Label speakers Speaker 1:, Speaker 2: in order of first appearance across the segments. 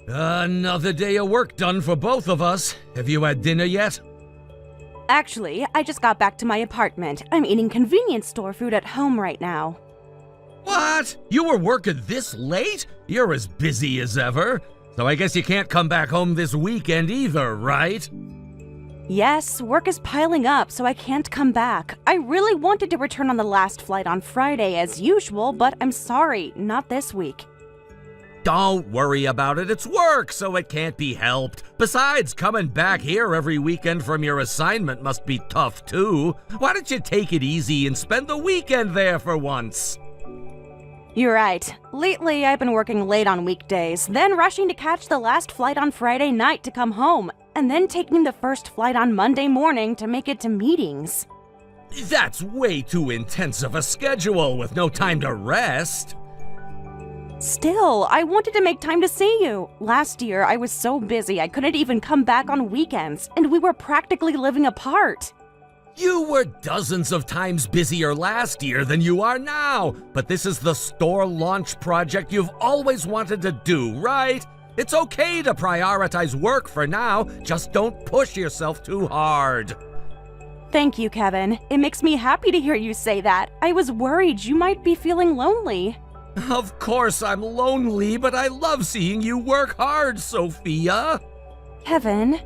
Speaker 1: Another day of work done for both of us. Have you had dinner yet?
Speaker 2: Actually, I just got back to my apartment. I'm eating convenience store food at home right now.
Speaker 1: What? You were working this late? You're as busy as ever. So I guess you can't come back home this weekend either, right?
Speaker 2: Yes, work is piling up, so I can't come back. I really wanted to return on the last flight on Friday as usual, but I'm sorry, not this week.
Speaker 1: Don't worry about it. It's work, so it can't be helped. Besides, coming back here every weekend from your assignment must be tough too. Why don't you take it easy and spend the weekend there for once?
Speaker 2: You're right. Lately, I've been working late on weekdays, then rushing to catch the last flight on Friday night to come home, and then taking the first flight on Monday morning to make it to meetings.
Speaker 1: That's way too intense of a schedule with no time to rest.
Speaker 2: Still, I wanted to make time to see you. Last year, I was so busy I couldn't even come back on weekends, and we were practically living apart.
Speaker 1: You were dozens of times busier last year than you are now, but this is the store launch project you've always wanted to do, right? It's okay to prioritize work for now, just don't push yourself too hard.
Speaker 2: Thank you, Kevin. It makes me happy to hear you say that. I was worried you might be feeling lonely.
Speaker 1: Of course I'm lonely, but I love seeing you work hard, Sophia.
Speaker 2: Kevin?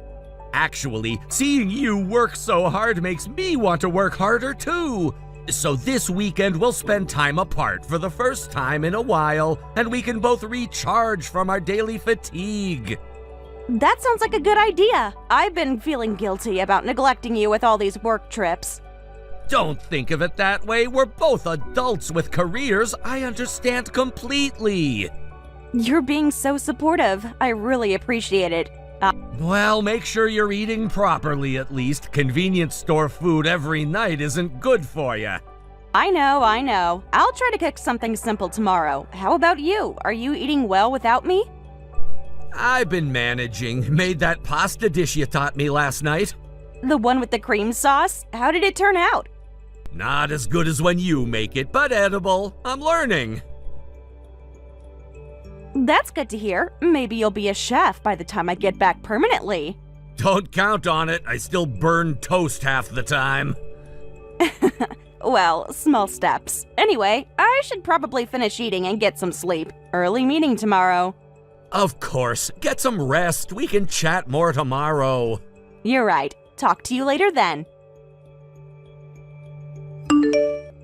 Speaker 1: Actually, seeing you work so hard makes me want to work harder too. So this weekend we'll spend time apart for the first time in a while, and we can both recharge from our daily fatigue.
Speaker 2: That sounds like a good idea. I've been feeling guilty about neglecting you with all these work trips.
Speaker 1: Don't think of it that way. We're both adults with careers. I understand completely.
Speaker 2: You're being so supportive. I really appreciate it.
Speaker 1: Well, make sure you're eating properly at least. Convenience store food every night isn't good for you.
Speaker 2: I know. I'll try to cook something simple tomorrow. How about you? Are you eating well without me?
Speaker 1: I've been managing. Made that pasta dish you taught me last night.
Speaker 2: The one with the cream sauce? How did it turn out?
Speaker 1: Not as good as when you make it, but edible. I'm learning.
Speaker 2: That's good to hear. Maybe you'll be a chef by the time I get back permanently.
Speaker 1: Don't count on it. I still burn toast half the time.
Speaker 2: Well, small steps. Anyway, I should probably finish eating and get some sleep. Early meeting tomorrow.
Speaker 1: Of course. Get some rest. We can chat more tomorrow.
Speaker 2: You're right. Talk to you later then.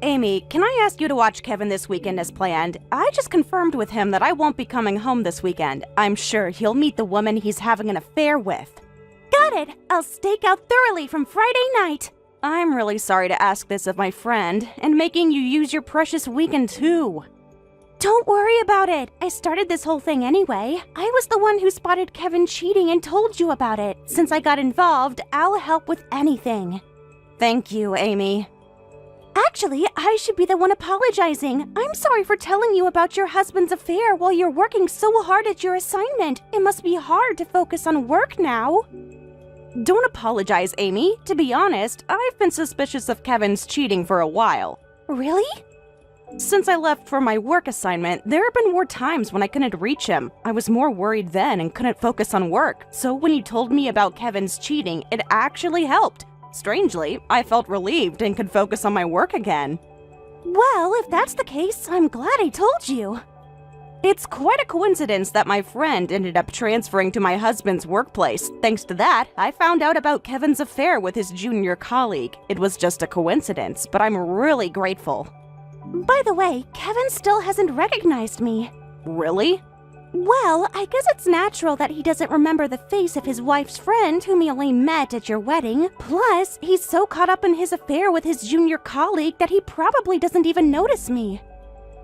Speaker 2: Amy, can I ask you to watch Kevin this weekend as planned? I just confirmed with him that I won't be coming home this weekend. I'm sure he'll meet the woman he's having an affair with. Got it! I'll stake out thoroughly from Friday night. I'm really sorry to ask this of my friend, and making you use your precious weekend too. Don't worry about it. I started this whole thing anyway. I was the one who spotted Kevin cheating and told you about it. Since I got involved, I'll help with anything. Thank you, Amy. Actually, I should be the one apologizing. I'm sorry for telling you about your husband's affair while you're working so hard at your assignment. It must be hard to focus on work now. Don't apologize, Amy. To be honest, I've been suspicious of Kevin's cheating for a while. Really? Since I left for my work assignment, there have been more times when I couldn't reach him. I was more worried then and couldn't focus on work. So when you told me about Kevin's cheating, it actually helped. Strangely, I felt relieved and could focus on my work again. Well, if that's the case, I'm glad I told you. It's quite a coincidence that my friend ended up transferring to my husband's workplace. Thanks to that, I found out about Kevin's affair with his junior colleague. It was just a coincidence, but I'm really grateful. By the way, Kevin still hasn't recognized me. Really? Well, I guess it's natural that he doesn't remember the face of his wife's friend whom he only met at your wedding. Plus, he's so caught up in his affair with his junior colleague that he probably doesn't even notice me.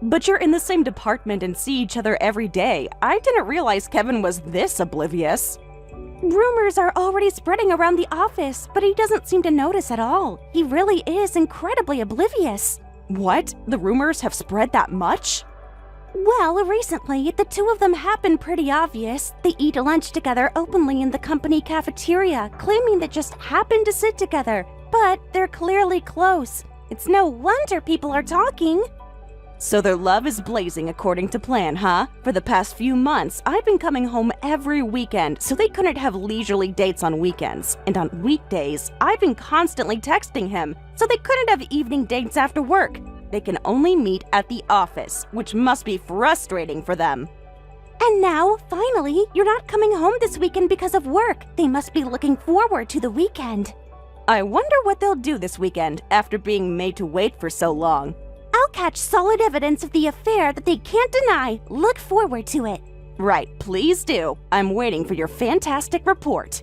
Speaker 2: But you're in the same department and see each other every day. I didn't realize Kevin was this oblivious. Rumors are already spreading around the office, but he doesn't seem to notice at all. He really is incredibly oblivious. What? The rumors have spread that much? Well, recently, the two of them have been pretty obvious. They eat lunch together openly in the company cafeteria, claiming they just happen to sit together. But they're clearly close. It's no wonder people are talking. So their love is blazing according to plan, huh? For the past few months, I've been coming home every weekend, so they couldn't have leisurely dates on weekends. And on weekdays, I've been constantly texting him, so they couldn't have evening dates after work. They can only meet at the office, which must be frustrating for them. And now, finally, you're not coming home this weekend because of work. They must be looking forward to the weekend. I wonder what they'll do this weekend after being made to wait for so long. I'll catch solid evidence of the affair that they can't deny. Look forward to it. Right, please do. I'm waiting for your fantastic report.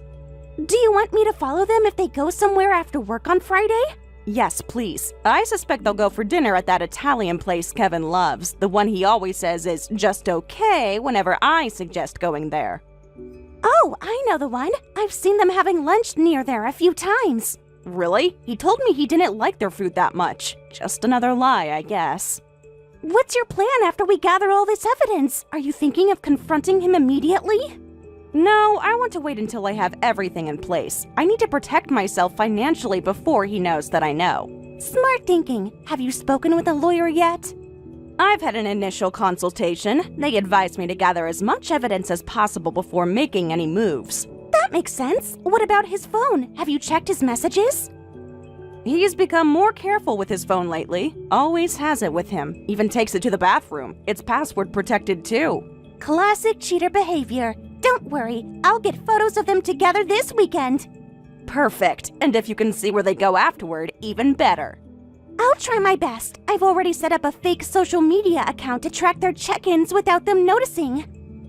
Speaker 2: Do you want me to follow them if they go somewhere after work on Friday? Yes, please. I suspect they'll go for dinner at that Italian place Kevin loves, the one he always says is just okay whenever I suggest going there. Oh, I know the one. I've seen them having lunch near there a few times. Really? He told me he didn't like their food that much. Just another lie, I guess. What's your plan after we gather all this evidence? Are you thinking of confronting him immediately? No, I want to wait until I have everything in place. I need to protect myself financially before he knows that I know. Smart thinking. Have you spoken with a lawyer yet? I've had an initial consultation. They advised me to gather as much evidence as possible before making any moves. That makes sense. What about his phone? Have you checked his messages? He's become more careful with his phone lately. Always has it with him. Even takes it to the bathroom. It's password protected too. Classic cheater behavior. Don't worry, I'll get photos of them together this weekend. Perfect. And if you can see where they go afterward, even better. I'll try my best. I've already set up a fake social media account to track their check-ins without them noticing.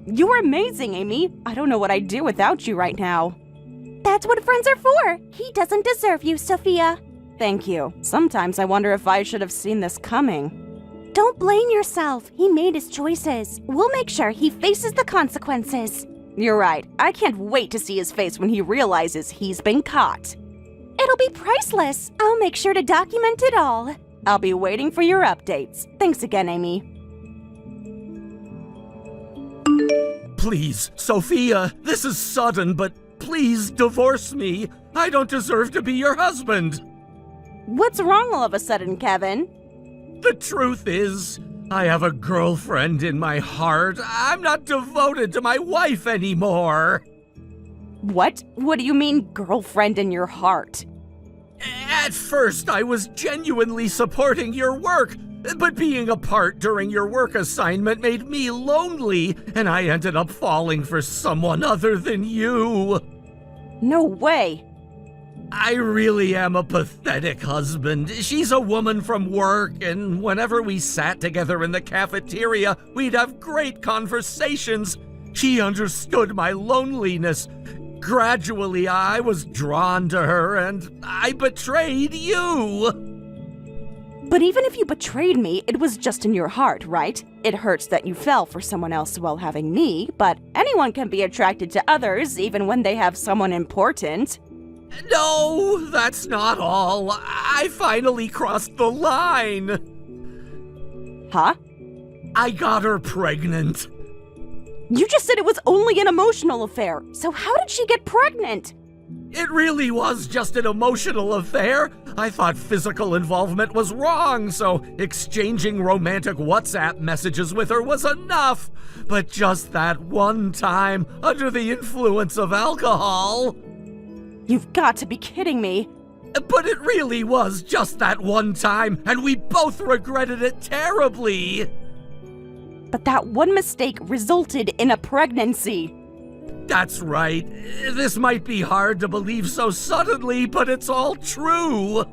Speaker 2: You're amazing, Amy. I don't know what I'd do without you right now. That's what friends are for. He doesn't deserve you, Sophia. Thank you. Sometimes I wonder if I should have seen this coming. Don't blame yourself. He made his choices. We'll make sure he faces the consequences. You're right. I can't wait to see his face when he realizes he's been caught. It'll be priceless. I'll make sure to document it all. I'll be waiting for your updates. Thanks again, Amy.
Speaker 1: Please, Sophia, this is sudden, but please divorce me. I don't deserve to be your husband.
Speaker 2: What's wrong all of a sudden, Kevin?
Speaker 1: The truth is, I have a girlfriend in my heart. I'm not devoted to my wife anymore.
Speaker 2: What? What do you mean, girlfriend in your heart?
Speaker 1: At first, I was genuinely supporting your work, but being apart during your work assignment made me lonely, and I ended up falling for someone other than you.
Speaker 2: No way.
Speaker 1: I really am a pathetic husband. She's a woman from work, and whenever we sat together in the cafeteria, we'd have great conversations. She understood my loneliness. Gradually, I was drawn to her, and I betrayed you.
Speaker 2: But even if you betrayed me, it was just in your heart, right? It hurts that you fell for someone else while having me, but anyone can be attracted to others even when they have someone important.
Speaker 1: No, that's not all. I finally crossed the line.
Speaker 2: Huh?
Speaker 1: I got her pregnant.
Speaker 2: You just said it was only an emotional affair, so how did she get pregnant?
Speaker 1: It really was just an emotional affair. I thought physical involvement was wrong, so exchanging romantic WhatsApp messages with her was enough. But just that one time, under the influence of alcohol...
Speaker 2: You've got to be kidding me.
Speaker 1: But it really was just that one time, and we both regretted it terribly.
Speaker 2: But that one mistake resulted in a pregnancy.
Speaker 1: That's right. This might be hard to believe so suddenly, but it's all true.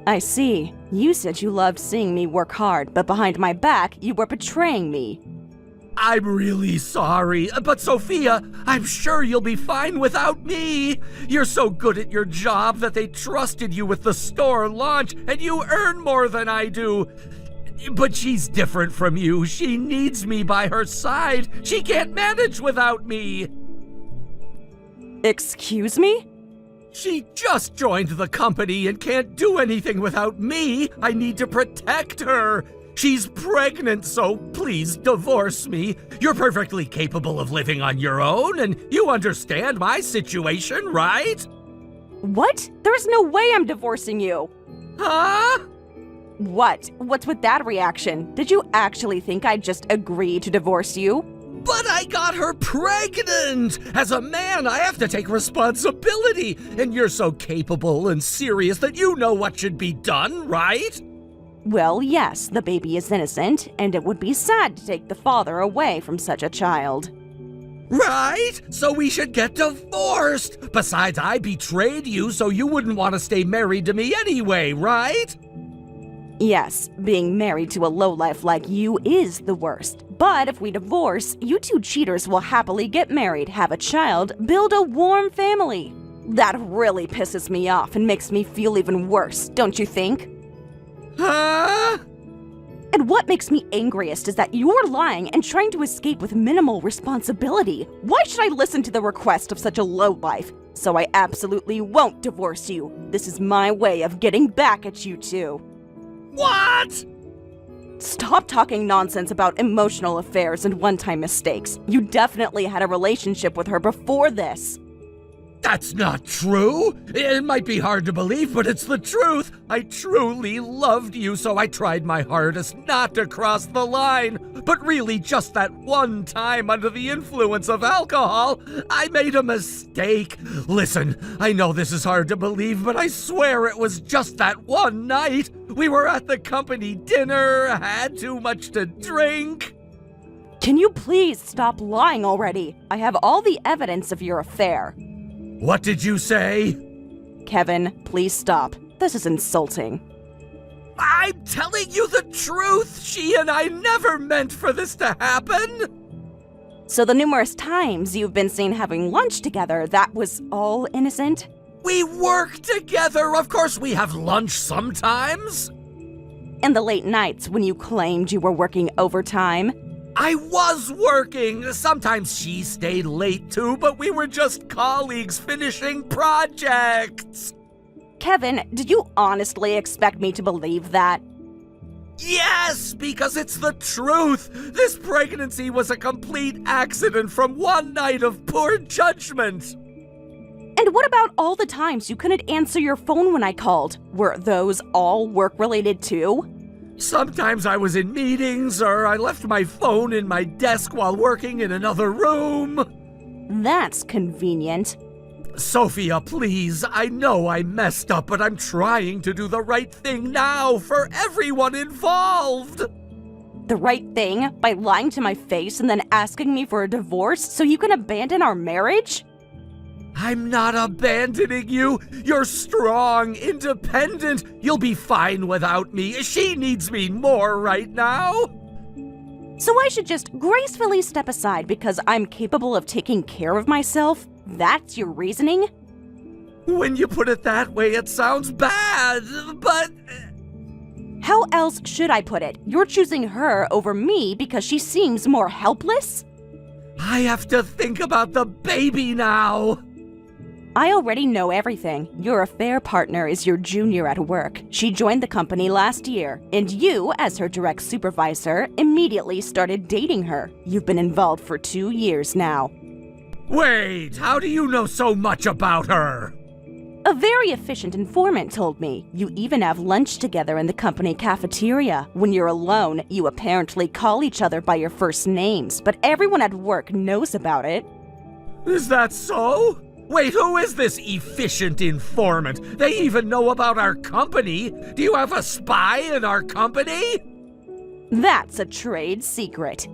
Speaker 2: I see. You said you loved seeing me work hard, but behind my back, you were betraying me.
Speaker 1: I'm really sorry, but Sophia, I'm sure you'll be fine without me. You're so good at your job that they trusted you with the store launch, and you earn more than I do. But she's different from you. She needs me by her side. She can't manage without me.
Speaker 2: Excuse me?
Speaker 1: She just joined the company and can't do anything without me. I need to protect her. She's pregnant, so please divorce me. You're perfectly capable of living on your own, and you understand my situation, right?
Speaker 2: What? There's no way I'm divorcing you.
Speaker 1: Huh?
Speaker 2: What? What's with that reaction? Did you actually think I'd just agree to divorce you?
Speaker 1: But I got her pregnant! As a man, I have to take responsibility, and you're so capable and serious that you know what should be done, right?
Speaker 2: Well, yes, the baby is innocent, and it would be sad to take the father away from such a child.
Speaker 1: Right? So we should get divorced! Besides, I betrayed you, so you wouldn't want to stay married to me anyway, right?
Speaker 2: Yes, being married to a lowlife like you is the worst. But if we divorce, you two cheaters will happily get married, have a child, build a warm family. That really pisses me off and makes me feel even worse, don't you think?
Speaker 1: Huh?
Speaker 2: And what makes me angriest is that you're lying and trying to escape with minimal responsibility. Why should I listen to the request of such a lowlife? So I absolutely won't divorce you. This is my way of getting back at you two.
Speaker 1: What?
Speaker 2: Stop talking nonsense about emotional affairs and one-time mistakes. You definitely had a relationship with her before this.
Speaker 1: That's not true. It might be hard to believe, but it's the truth. I truly loved you, so I tried my hardest not to cross the line. But really, just that one time under the influence of alcohol, I made a mistake. Listen, I know this is hard to believe, but I swear it was just that one night. We were at the company dinner, had too much to drink.
Speaker 2: Can you please stop lying already? I have all the evidence of your affair.
Speaker 1: What did you say?
Speaker 2: Kevin, please stop. This is insulting.
Speaker 1: I'm telling you the truth! She and I never meant for this to happen!
Speaker 2: So the numerous times you've been seen having lunch together, that was all innocent?
Speaker 1: We work together! Of course we have lunch sometimes!
Speaker 2: And the late nights when you claimed you were working overtime?
Speaker 1: I was working! Sometimes she stayed late too, but we were just colleagues finishing projects!
Speaker 2: Kevin, did you honestly expect me to believe that?
Speaker 1: Yes, because it's the truth! This pregnancy was a complete accident from one night of poor judgment!
Speaker 2: And what about all the times you couldn't answer your phone when I called? Were those all work-related too?
Speaker 1: Sometimes I was in meetings, or I left my phone in my desk while working in another room.
Speaker 2: That's convenient.
Speaker 1: Sophia, please, I know I messed up, but I'm trying to do the right thing now for everyone involved.
Speaker 2: The right thing? By lying to my face and then asking me for a divorce so you can abandon our marriage?
Speaker 1: I'm not abandoning you. You're strong, independent. You'll be fine without me. She needs me more right now.
Speaker 2: So I should just gracefully step aside because I'm capable of taking care of myself? That's your reasoning?
Speaker 1: When you put it that way, it sounds bad, but...
Speaker 2: How else should I put it? You're choosing her over me because she seems more helpless?
Speaker 1: I have to think about the baby now.
Speaker 2: I already know everything. Your affair partner is your junior at work. She joined the company last year, and you, as her direct supervisor, immediately started dating her. You've been involved for 2 years now.
Speaker 1: Wait, how do you know so much about her?
Speaker 2: A very efficient informant told me. You even have lunch together in the company cafeteria. When you're alone, you apparently call each other by your first names, but everyone at work knows about it.
Speaker 1: Is that so? Wait, who is this efficient informant? They even know about our company. Do you have a spy in our company?
Speaker 2: That's a trade secret.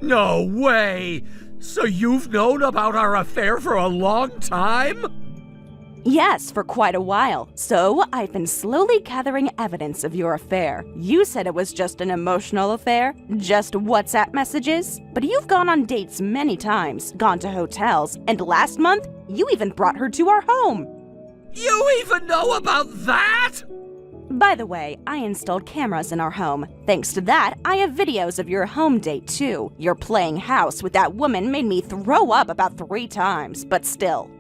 Speaker 1: No way! So you've known about our affair for a long time?
Speaker 2: Yes, for quite a while. So I've been slowly gathering evidence of your affair. You said it was just an emotional affair, just WhatsApp messages, but you've gone on dates many times, gone to hotels, and last month, you even brought her to our home.
Speaker 1: You even know about that?
Speaker 2: By the way, I installed cameras in our home. Thanks to that, I have videos of your home date too. Your playing house with that woman made me throw up about 3 times, but still.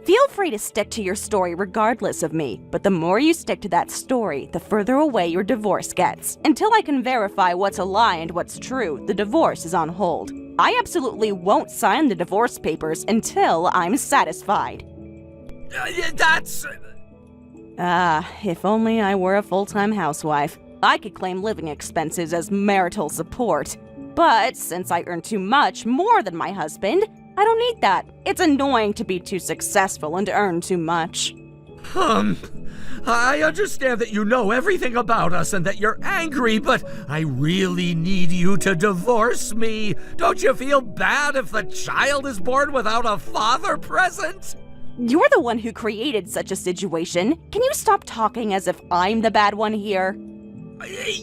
Speaker 2: Feel free to stick to your story regardless of me, but the more you stick to that story, the further away your divorce gets. Until I can verify what's a lie and what's true, the divorce is on hold. I absolutely won't sign the divorce papers until I'm satisfied. If only I were a full-time housewife. I could claim living expenses as marital support. But since I earn too much, more than my husband, I don't need that. It's annoying to be too successful and earn too much.
Speaker 1: I understand that you know everything about us and that you're angry, but I really need you to divorce me. Don't you feel bad if the child is born without a father present?
Speaker 2: You're the one who created such a situation. Can you stop talking as if I'm the bad one here?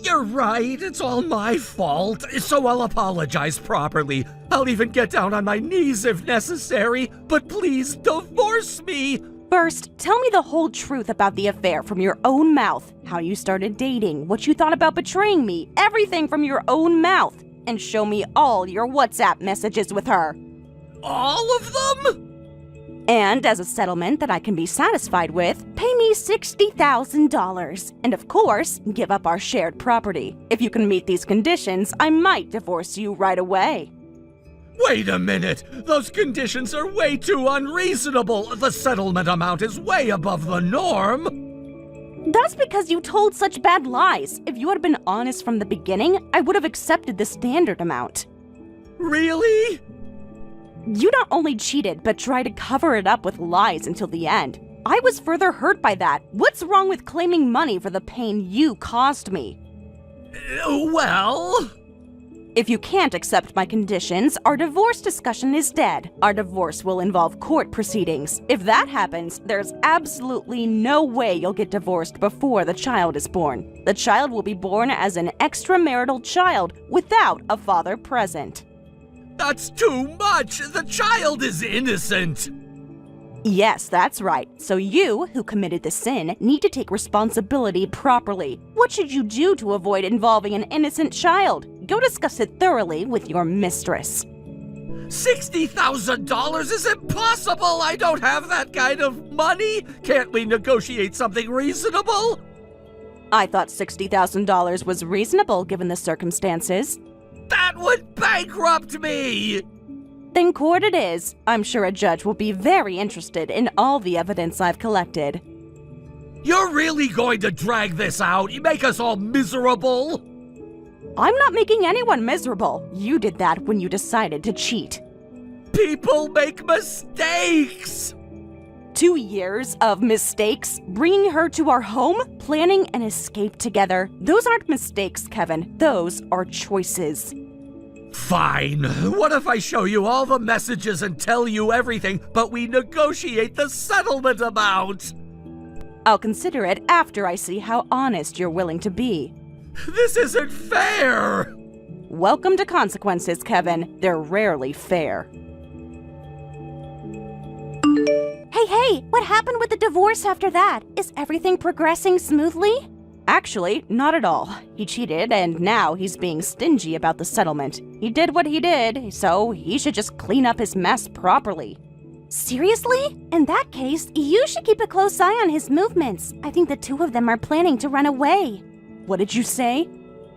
Speaker 1: You're right, it's all my fault, so I'll apologize properly. I'll even get down on my knees if necessary, but please divorce me!
Speaker 2: First, tell me the whole truth about the affair from your own mouth. How you started dating, what you thought about betraying me, everything from your own mouth. And show me all your WhatsApp messages with her.
Speaker 1: All of them?
Speaker 2: And as a settlement that I can be satisfied with, pay me $60,000. And of course, give up our shared property. If you can meet these conditions, I might divorce you right away.
Speaker 1: Wait a minute! Those conditions are way too unreasonable! The settlement amount is way above the norm!
Speaker 2: That's because you told such bad lies. If you had been honest from the beginning, I would have accepted the standard amount.
Speaker 1: Really?
Speaker 2: You not only cheated, but tried to cover it up with lies until the end. I was further hurt by that. What's wrong with claiming money for the pain you caused me?
Speaker 1: Well...
Speaker 2: If you can't accept my conditions, our divorce discussion is dead. Our divorce will involve court proceedings. If that happens, there's absolutely no way you'll get divorced before the child is born. The child will be born as an extramarital child without a father present.
Speaker 1: That's too much! The child is innocent!
Speaker 2: Yes, that's right. So you, who committed the sin, need to take responsibility properly. What should you do to avoid involving an innocent child? Go discuss it thoroughly with your mistress.
Speaker 1: $60,000 is impossible! I don't have that kind of money! Can't we negotiate something reasonable?
Speaker 2: I thought $60,000 was reasonable given the circumstances.
Speaker 1: That would bankrupt me!
Speaker 2: Then court it is. I'm sure a judge will be very interested in all the evidence I've collected.
Speaker 1: You're really going to drag this out? You make us all miserable?
Speaker 2: I'm not making anyone miserable. You did that when you decided to cheat.
Speaker 1: People make mistakes!
Speaker 2: 2 years of mistakes, bringing her to our home, planning an escape together. Those aren't mistakes, Kevin. Those are choices.
Speaker 1: Fine. What if I show you all the messages and tell you everything, but we negotiate the settlement amount?
Speaker 2: I'll consider it after I see how honest you're willing to be.
Speaker 1: This isn't fair!
Speaker 2: Welcome to consequences, Kevin. They're rarely fair. Hey, what happened with the divorce after that? Is everything progressing smoothly? Actually, not at all. He cheated, and now he's being stingy about the settlement. He did what he did, so he should just clean up his mess properly. Seriously? In that case, you should keep a close eye on his movements. I think the two of them are planning to run away. What did you say?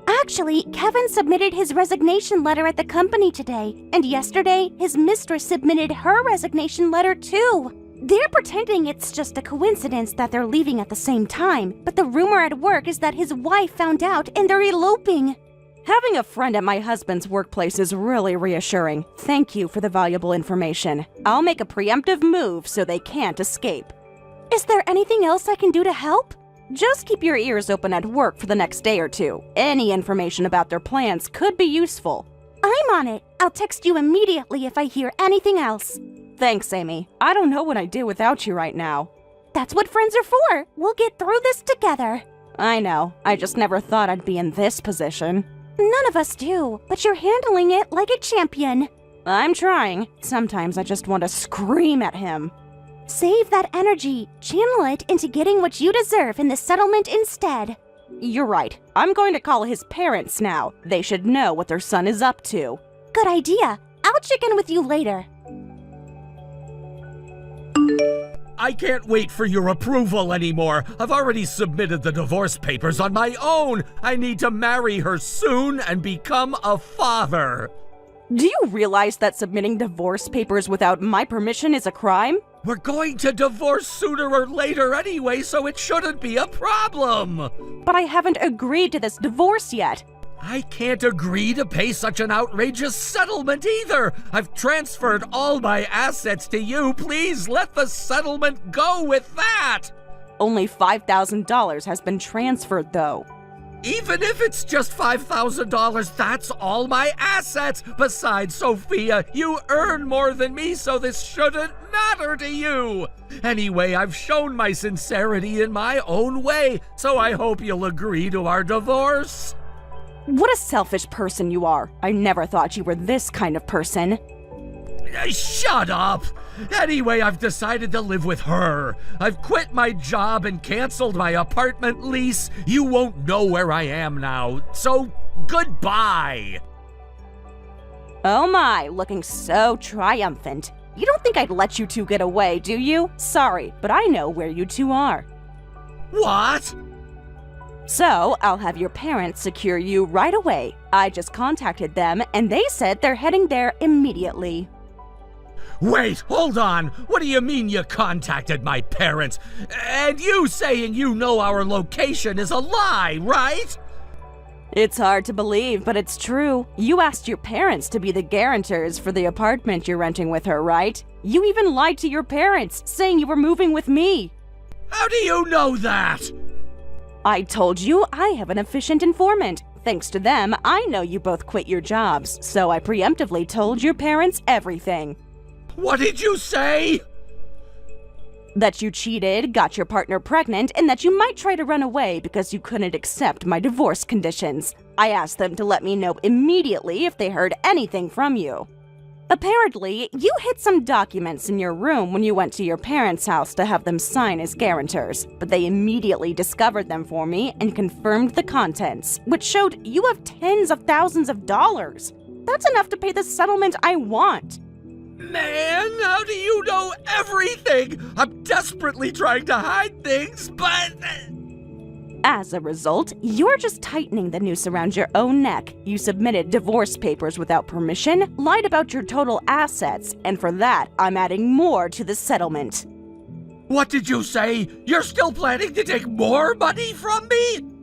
Speaker 2: Actually, Kevin submitted his resignation letter at the company today, and yesterday, his mistress submitted her resignation letter too. They're pretending it's just a coincidence that they're leaving at the same time, but the rumor at work is that his wife found out and they're eloping. Having a friend at my husband's workplace is really reassuring. Thank you for the valuable information. I'll make a preemptive move so they can't escape. Is there anything else I can do to help? Just keep your ears open at work for the next day or two. Any information about their plans could be useful. I'm on it. I'll text you immediately if I hear anything else. Thanks, Amy. I don't know what I'd do without you right now. That's what friends are for. We'll get through this together. I know. I just never thought I'd be in this position. None of us do, but you're handling it like a champion. I'm trying. Sometimes I just want to scream at him. Save that energy. Channel it into getting what you deserve in the settlement instead. You're right. I'm going to call his parents now. They should know what their son is up to. Good idea. I'll check in with you later.
Speaker 1: I can't wait for your approval anymore. I've already submitted the divorce papers on my own. I need to marry her soon and become a father.
Speaker 2: Do you realize that submitting divorce papers without my permission is a crime?
Speaker 1: We're going to divorce sooner or later anyway, so it shouldn't be a problem.
Speaker 2: But I haven't agreed to this divorce yet.
Speaker 1: I can't agree to pay such an outrageous settlement either. I've transferred all my assets to you. Please let the settlement go with that.
Speaker 2: Only $5,000 has been transferred, though.
Speaker 1: Even if it's just $5,000, that's all my assets. Besides, Sophia, you earn more than me, so this shouldn't matter to you. Anyway, I've shown my sincerity in my own way, so I hope you'll agree to our divorce.
Speaker 2: What a selfish person you are. I never thought you were this kind of person.
Speaker 1: Shut up! Anyway, I've decided to live with her. I've quit my job and canceled my apartment lease. You won't know where I am now, so goodbye.
Speaker 2: Oh my, looking so triumphant. You don't think I'd let you two get away, do you? Sorry, but I know where you two are.
Speaker 1: What?
Speaker 2: So, I'll have your parents secure you right away. I just contacted them, and they said they're heading there immediately.
Speaker 1: Wait, hold on. What do you mean you contacted my parents? And you saying you know our location is a lie, right?
Speaker 2: It's hard to believe, but it's true. You asked your parents to be the guarantors for the apartment you're renting with her, right? You even lied to your parents, saying you were moving with me.
Speaker 1: How do you know that?
Speaker 2: I told you I have an efficient informant. Thanks to them, I know you both quit your jobs, so I preemptively told your parents everything.
Speaker 1: What did you say?
Speaker 2: That you cheated, got your partner pregnant, and that you might try to run away because you couldn't accept my divorce conditions. I asked them to let me know immediately if they heard anything from you. Apparently, you hid some documents in your room when you went to your parents' house to have them sign as guarantors, but they immediately discovered them for me and confirmed the contents, which showed you have tens of thousands of dollars. That's enough to pay the settlement I want.
Speaker 1: Man, how do you know everything? I'm desperately trying to hide things, but...
Speaker 2: As a result, you're just tightening the noose around your own neck. You submitted divorce papers without permission, lied about your total assets, and for that, I'm adding more to the settlement.
Speaker 1: What did you say? You're still planning to take more money from me?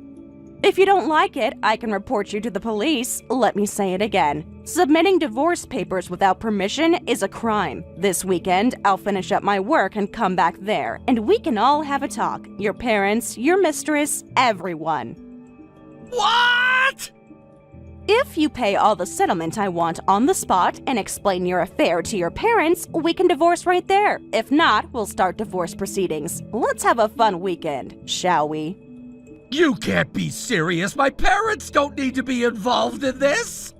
Speaker 2: If you don't like it, I can report you to the police. Let me say it again. Submitting divorce papers without permission is a crime. This weekend, I'll finish up my work and come back there, and we can all have a talk. Your parents, your mistress, everyone.
Speaker 1: What?
Speaker 2: If you pay all the settlement I want on the spot and explain your affair to your parents, we can divorce right there. If not, we'll start divorce proceedings. Let's have a fun weekend, shall we?
Speaker 1: You can't be serious. My parents don't need to be involved in this.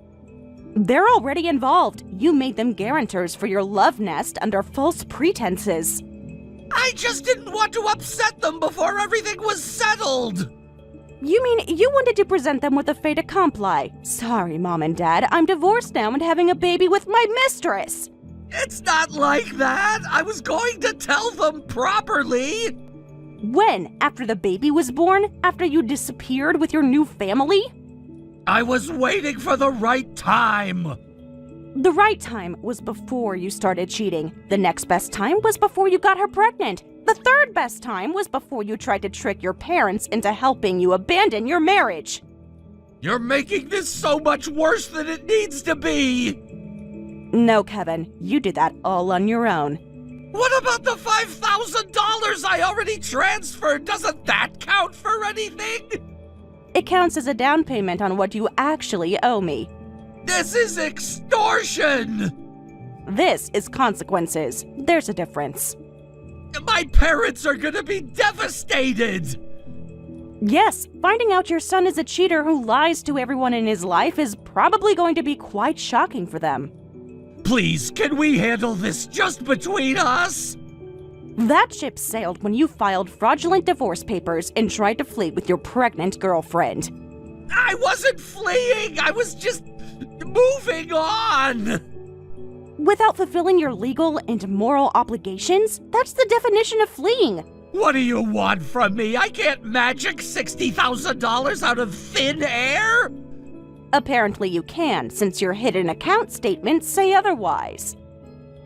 Speaker 2: They're already involved. You made them guarantors for your love nest under false pretenses.
Speaker 1: I just didn't want to upset them before everything was settled.
Speaker 2: You mean you wanted to present them with a fait accompli? Sorry, Mom and Dad, I'm divorced now and having a baby with my mistress.
Speaker 1: It's not like that. I was going to tell them properly.
Speaker 2: When? After the baby was born? After you disappeared with your new family?
Speaker 1: I was waiting for the right time.
Speaker 2: The right time was before you started cheating. The next best time was before you got her pregnant. The third best time was before you tried to trick your parents into helping you abandon your marriage.
Speaker 1: You're making this so much worse than it needs to be.
Speaker 2: No, Kevin, you did that all on your own.
Speaker 1: What about the $5,000 I already transferred? Doesn't that count for anything?
Speaker 2: It counts as a down payment on what you actually owe me.
Speaker 1: This is extortion!
Speaker 2: This is consequences. There's a difference.
Speaker 1: My parents are gonna be devastated!
Speaker 2: Yes, finding out your son is a cheater who lies to everyone in his life is probably going to be quite shocking for them.
Speaker 1: Please, can we handle this just between us?
Speaker 2: That ship sailed when you filed fraudulent divorce papers and tried to flee with your pregnant girlfriend.
Speaker 1: I wasn't fleeing! I was just moving on!
Speaker 2: Without fulfilling your legal and moral obligations, that's the definition of fleeing.
Speaker 1: What do you want from me? I can't magic $60,000 out of thin air?
Speaker 2: Apparently you can, since your hidden account statements say otherwise.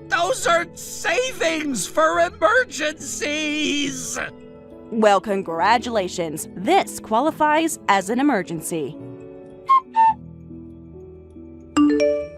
Speaker 1: Those are savings for emergencies!
Speaker 2: Well, congratulations. This qualifies as an emergency.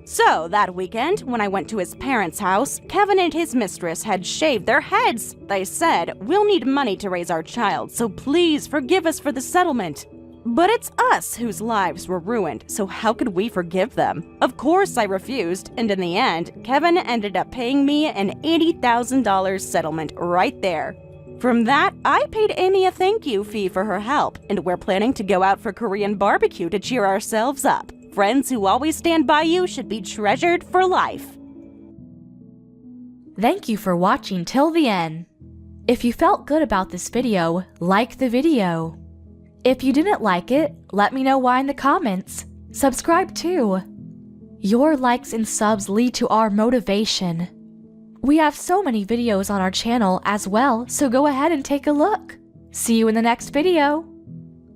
Speaker 2: So, that weekend, when I went to his parents' house, Kevin and his mistress had shaved their heads. They said, "We'll need money to raise our child, so please forgive us for the settlement." But it's us whose lives were ruined, so how could we forgive them? Of course I refused, and in the end, Kevin ended up paying me an $80,000 settlement right there. From that, I paid Amy a thank you fee for her help, and we're planning to go out for Korean barbecue to cheer ourselves up. Friends who always stand by you should be treasured for life.
Speaker 3: Thank you for watching till the end. If you felt good about this video, like the video. If you didn't like it, let me know why in the comments. Subscribe too. Your likes and subs lead to our motivation. We have so many videos on our channel as well, so go ahead and take a look. See you in the next video.